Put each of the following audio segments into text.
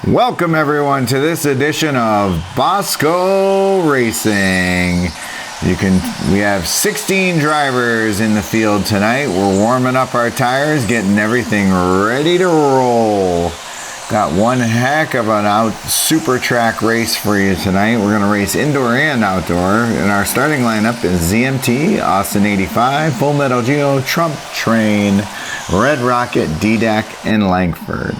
Welcome everyone to this edition of Bosco Racing. We have 16 drivers in the field tonight. We're warming up our tires, getting everything ready to roll. Got one heck of an SuperTrack race for you tonight. We're going to race indoor and outdoor. And our starting lineup is ZMT, Austin 85, Full Metal Geo, Trump Train, Red Rocket, DDAC, and Langford.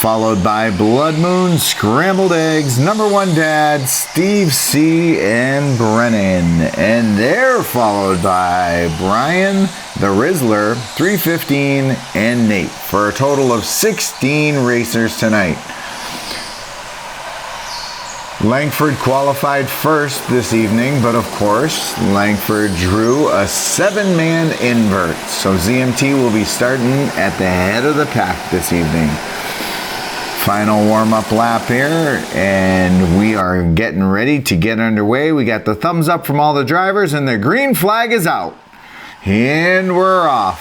Followed by Blood Moon, Scrambled Eggs, Number One Dad, Steve C, and Brennan. And they're followed by Brian, the Rizzler, 315, and Nate, for a total of 16 racers tonight. Langford qualified first this evening, but of course, Langford drew a 7-man invert. So ZMT will be starting at the head of the pack this evening. Final warm-up lap here, and we are getting ready to get underway. We got the thumbs up from all the drivers, and the green flag is out. And we're off.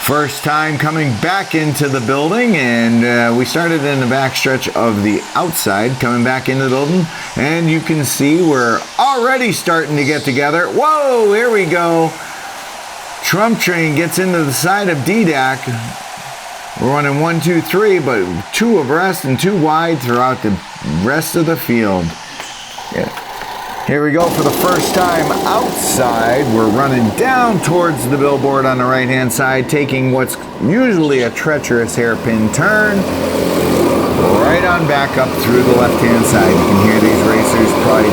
First time coming back into the building, and we started in the backstretch of the outside, coming back into the building, and you can see we're already starting to get together. Whoa, here we go. Trump Train gets into the side of DDAC. We're running 1, 2, 3, but 2 abreast and 2 wide throughout the rest of the field. Yeah. Here we go for the first time outside. We're running down towards the billboard on the right-hand side, taking what's usually a treacherous hairpin turn, right on back up through the left-hand side. You can hear these racers probably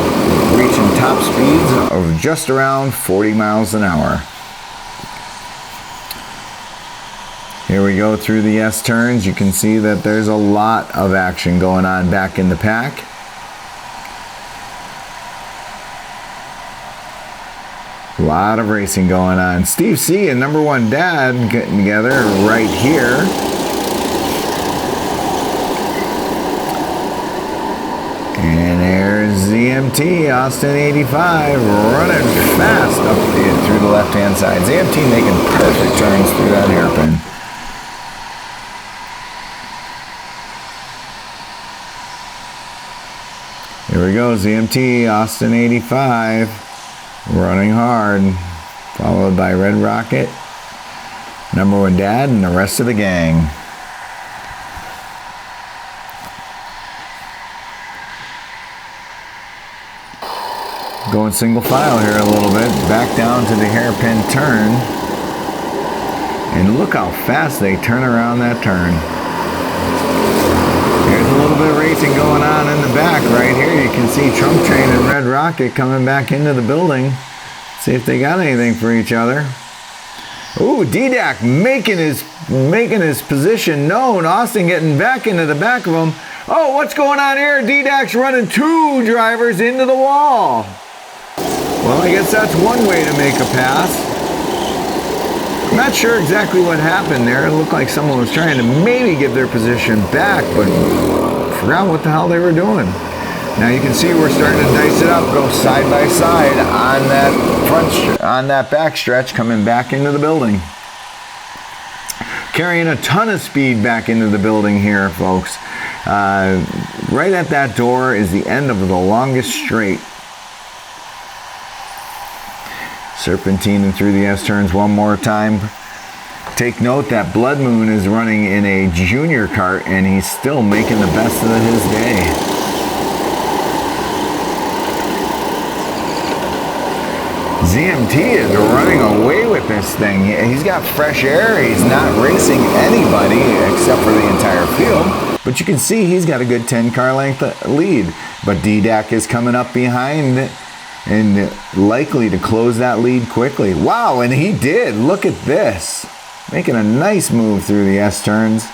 reaching top speeds of just around 40 miles an hour. Here we go through the S turns. You can see that there's a lot of action going on back in the pack. A lot of racing going on. Steve C and Number One Dad getting together right here. And there's ZMT, Austin 85, running fast up through the left-hand side. ZMT making perfect turns through that hairpin. Here we go, ZMT, Austin 85, running hard, followed by Red Rocket, Number One Dad, and the rest of the gang. Going single file here a little bit, back down to the hairpin turn, and look how fast they turn around that turn. There's a little bit of racing going on in the back right here. You can see Trump Train and Red Rocket coming back into the building. See if they got anything for each other. Ooh, DDAC making his position known. Austin getting back into the back of him. Oh, what's going on here? DDAC's running 2 drivers into the wall. Well, I guess that's one way to make a pass. I'm not sure exactly what happened there. It looked like someone was trying to maybe give their position back, but forgot what the hell they were doing. Now you can see we're starting to dice it up, go side by side on that back stretch, coming back into the building. Carrying a ton of speed back into the building here, folks. Right at that door is the end of the longest straight. Serpentining through the S-turns one more time. Take note that Blood Moon is running in a junior kart, and he's still making the best of his day. ZMT is running away with this thing. He's got fresh air. He's not racing anybody except for the entire field. But you can see he's got a good 10-car length lead. But DDAC is coming up behind and likely to close that lead quickly. Wow, and he did. Look at this. Making a nice move through the S-turns.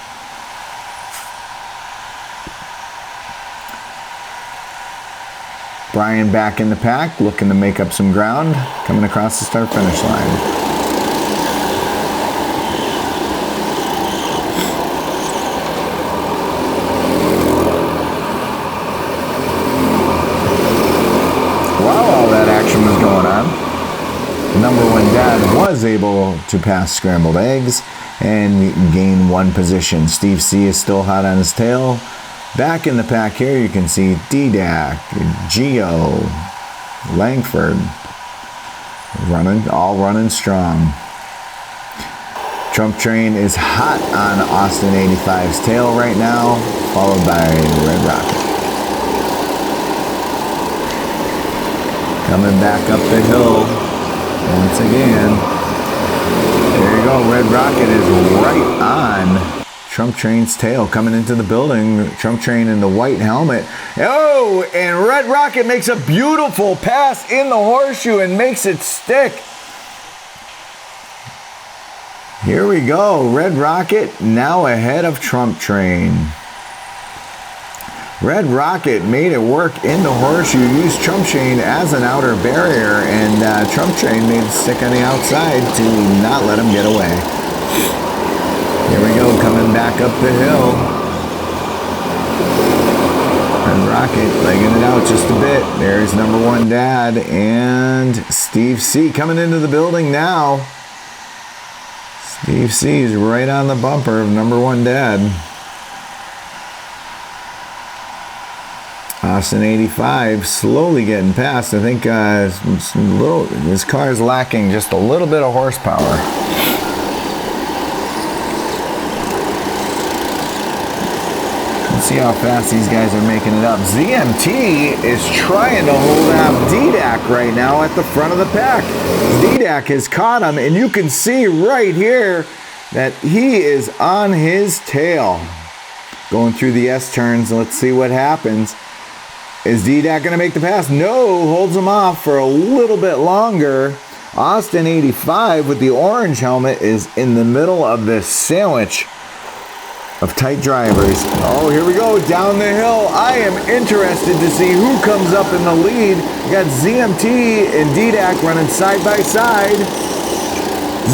Brian back in the pack, looking to make up some ground, coming across the start-finish line. Was going on. Number One Dad was able to pass Scrambled Eggs, and gain 1 position. Steve C is still hot on his tail. Back in the pack here, you can see D-Dak, Geo, Langford, all running strong. Trump Train is hot on Austin 85's tail right now, followed by Red Rocket. Coming back up the hill once again. There you go. Red Rocket is right on Trump Train's tail coming into the building. Trump Train in the white helmet. Oh, and Red Rocket makes a beautiful pass in the horseshoe and makes it stick. Here we go. Red Rocket now ahead of Trump Train. Red Rocket made it work in the horseshoe, used Trump Train as an outer barrier, and Trump Train made it stick on the outside to not let him get away. Here we go, coming back up the hill. Red Rocket legging it out just a bit. There's number 1 Dad and Steve C coming into the building now. Steve C is right on the bumper of number 1 Dad. Austin 85 slowly getting past. I think this car is lacking just a little bit of horsepower. Let's see how fast these guys are making it up. ZMT is trying to hold off D-Dak right now at the front of the pack. D-Dak has caught him, and you can see right here that he is on his tail. Going through the S-turns, let's see what happens. Is D-Dak going to make the pass? No, holds him off for a little bit longer. Austin 85 with the orange helmet is in the middle of this sandwich of tight drivers. Oh, here we go, down the hill. I am interested to see who comes up in the lead. We got ZMT and D-Dak running side by side.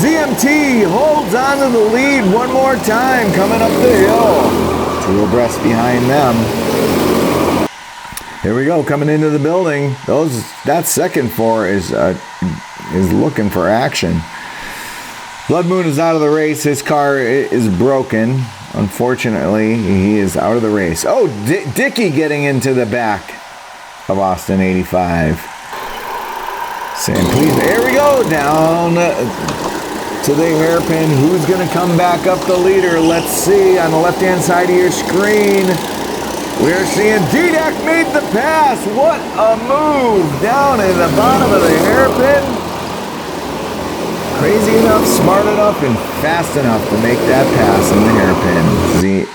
ZMT holds on to the lead one more time, coming up the hill. 2 abreast behind them. Here we go, coming into the building. That second 4 is looking for action. Blood Moon is out of the race. His car is broken. Unfortunately, he is out of the race. Oh, Dickey getting into the back of Austin 85. Saying, please, there we go, down to the hairpin. Who's going to come back up the leader? Let's see on the left-hand side of your screen. We're seeing D-Dak made the pass. What a move down in the bottom of the hairpin. Crazy enough, smart enough, and fast enough to make that pass in the hairpin.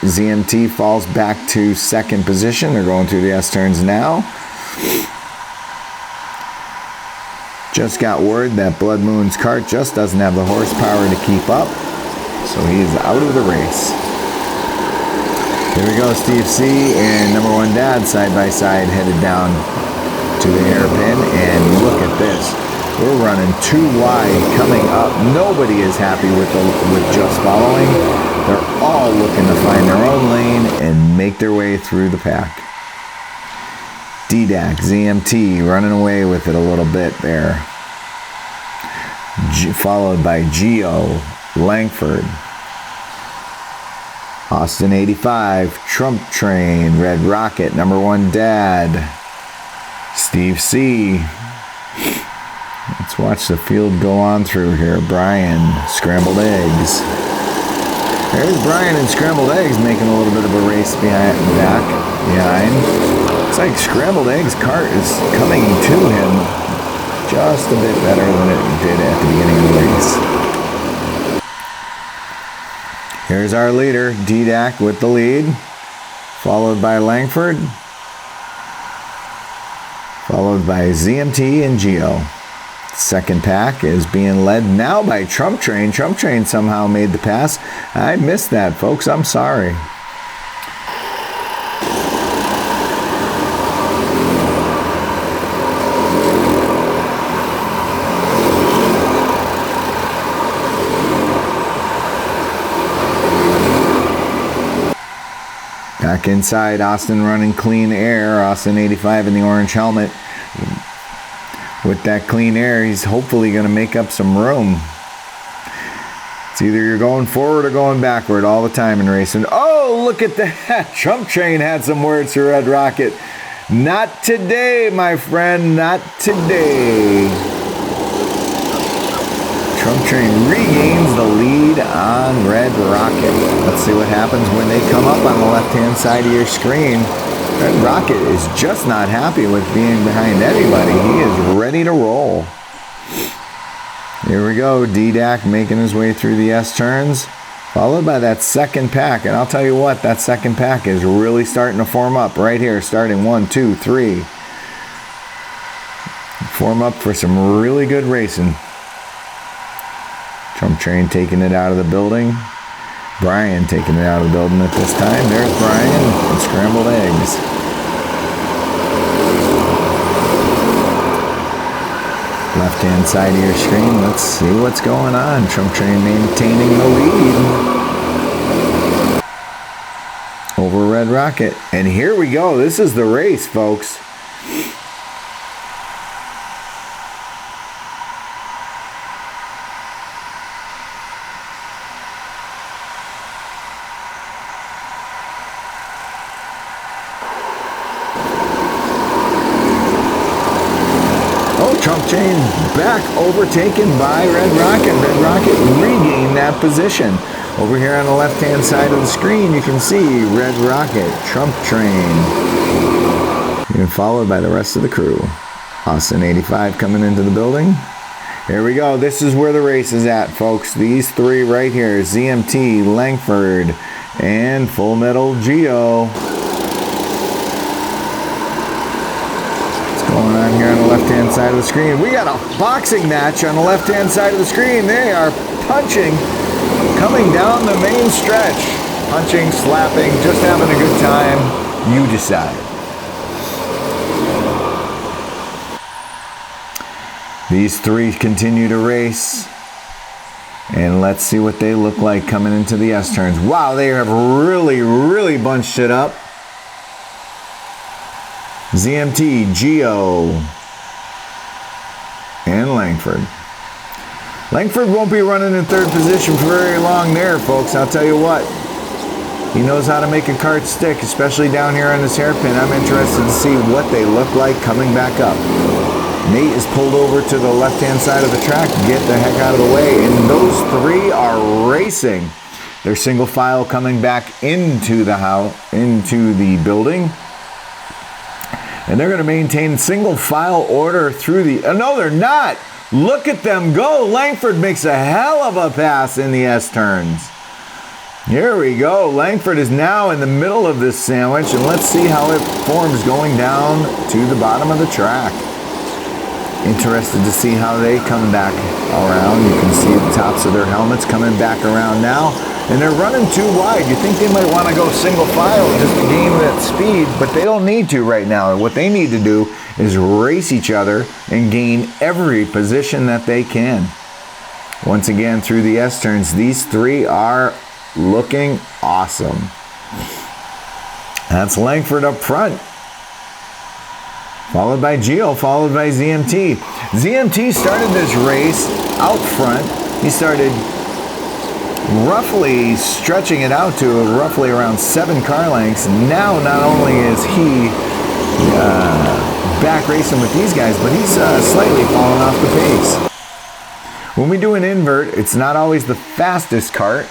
ZMT falls back to 2nd position. They're going through the S-turns now. Just got word that Blood Moon's kart just doesn't have the horsepower to keep up, so he is out of the race. Here we go, Steve C and number 1 Dad side by side headed down to the hairpin, and look at this. We're running 2 wide coming up. Nobody is happy with just following. They're all looking to find their own lane and make their way through the pack. D-Dak, ZMT running away with it a little bit there. Followed by Geo, Langford, Austin 85, Trump Train, Red Rocket, number 1 Dad, Steve C. Let's watch the field go on through here. Brian, Scrambled Eggs. There's Brian and Scrambled Eggs making a little bit of a race behind. It's like Scrambled Eggs' kart is coming to him just a bit better than it did at the beginning of the race. Here's our leader, D-Dak with the lead, followed by Langford, followed by ZMT and Geo. Second pack is being led now by Trump Train. Trump Train somehow made the pass. I missed that, folks. I'm sorry. Back inside, Austin running clean air. Austin 85 in the orange helmet. With that clean air, he's hopefully going to make up some room. It's either you're going forward or going backward all the time in racing. Oh, look at that. Chump Train had some words for Red Rocket. Not today, my friend. Not today. Chump Train regains the lead on Red Rocket. Let's see what happens when they come up on the left-hand side of your screen. Red Rocket is just not happy with being behind anybody. He is ready to roll. Here we go. D-Dak making his way through the S-turns, followed by that second pack. And I'll tell you what, that second pack is really starting to form up right here, starting 1, 2, 3. Form up for some really good racing. Chump Train taking it out of the building. Brian taking it out of the building at this time. There's Brian and Scrambled Eggs. Left-hand side of your screen, let's see what's going on. Chump Train maintaining the lead over Red Rocket. And here we go. This is the race, folks. Chump Train back overtaken by Red Rocket. Red Rocket regained that position. Over here on the left-hand side of the screen, you can see Red Rocket, Chump Train. And followed by the rest of the crew. Austin 85 coming into the building. Here we go. This is where the race is at, folks. These three right here, ZMT, Langford, and Full Metal Geo. Going on here on the left-hand side of the screen. We got a boxing match on the left-hand side of the screen. They are punching, coming down the main stretch. Punching, slapping, just having a good time. You decide. These three continue to race. And let's see what they look like coming into the S-turns. Wow, they have really, really bunched it up. ZMT, Geo, and Langford. Langford won't be running in third position for very long there, folks. I'll tell you what. He knows how to make a kart stick, especially down here on this hairpin. I'm interested to see what they look like coming back up. Nate is pulled over to the left-hand side of the track. Get the heck out of the way. And those three are racing. They're single file coming back into the house, into the building. And they're going to maintain single file order through the... Oh, no, they're not. Look at them go. Langford makes a hell of a pass in the S-turns. Here we go. Langford is now in the middle of this sandwich. And let's see how it forms going down to the bottom of the track. Interested to see how they come back around. You can see the tops of their helmets coming back around now. And they're running too wide. You think they might want to go single file just to gain that speed, but they don't need to right now. What they need to do is race each other and gain every position that they can. Once again, through the S-turns, these three are looking awesome. That's Langford up front. Followed by Geo, followed by ZMT. ZMT started this race out front. He started roughly stretching it out to roughly around 7 car lengths. Now, not only is he back racing with these guys, but he's slightly falling off the pace. When we do an invert, it's not always the fastest kart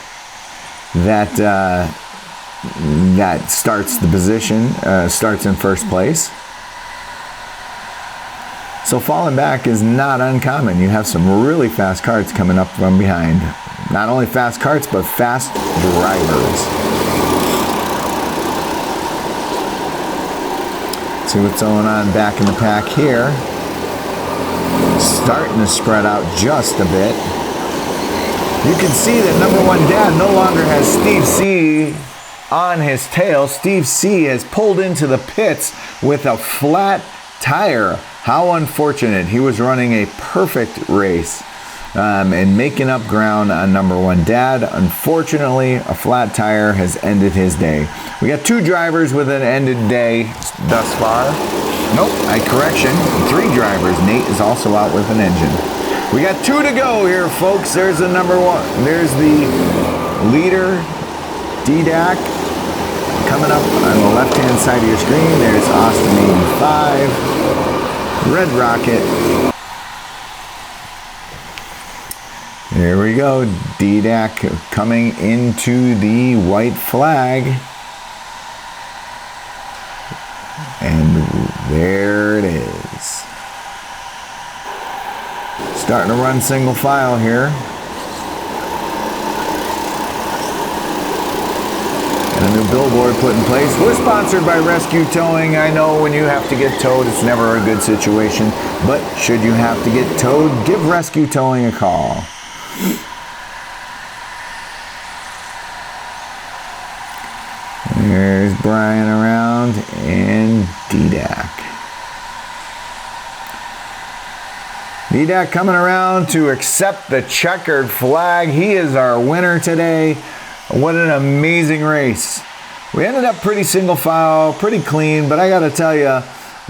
that that starts the position, starts in first place. So falling back is not uncommon. You have some really fast karts coming up from behind. Not only fast karts, but fast drivers. See what's going on back in the pack here. Starting to spread out just a bit. You can see that number one dad no longer has Steve C on his tail. Steve C has pulled into the pits with a flat tire. How unfortunate. He was running a perfect race and making up ground on number one dad. Unfortunately, a flat tire has ended his day. We got 2 drivers with an ended day thus far. Nope, correction, 3 drivers. Nate is also out with an engine. We got 2 to go here, folks. There's the number 1. There's the leader, DDAC, coming up on the left-hand side of your screen. There's Austin 85, Red Rocket. Here we go, DDAC coming into the white flag. And there it is. Starting to run single file here. And a new billboard put in place. We're sponsored by Rescue Towing. I know when you have to get towed, it's never a good situation. But should you have to get towed, give Rescue Towing a call. There's Brian around and DDAC. DDAC coming around to accept the checkered flag. He is our winner today. What an amazing race. We ended up pretty single file, pretty clean, but I gotta tell you,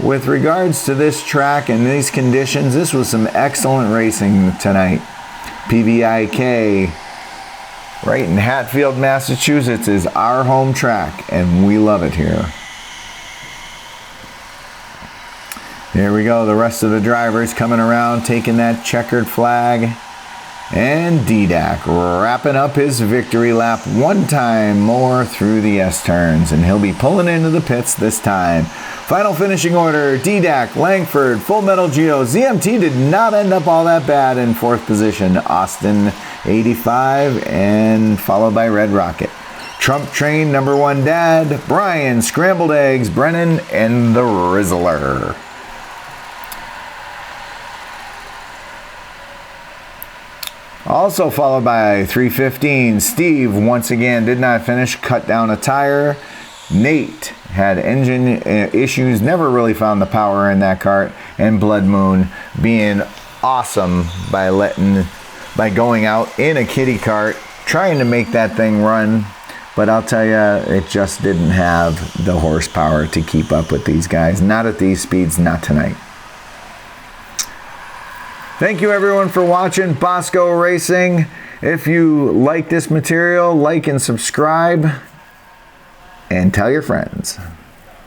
with regards to this track and these conditions, this was some excellent racing tonight. PVIK, right in Hatfield, Massachusetts, is our home track, and we love it here. Here we go, the rest of the drivers coming around, taking that checkered flag. And DDAC wrapping up his victory lap one time more through the S-turns, and he'll be pulling into the pits this time. Final finishing order, DDAC, Langford, Full Metal Geo. ZMT did not end up all that bad in 4th position. Austin 85, and followed by Red Rocket. Trump Train, number 1 Dad, Brian, Scrambled Eggs, Brennan, and the Rizzler. Also followed by 315, Steve once again did not finish, cut down a tire. Nate had engine issues, never really found the power in that kart. And Blood Moon being awesome by going out in a kitty kart, trying to make that thing run. But I'll tell you, it just didn't have the horsepower to keep up with these guys. Not at these speeds, not tonight. Thank you everyone for watching Bosco Racing. If you like this material, like and subscribe, and tell your friends.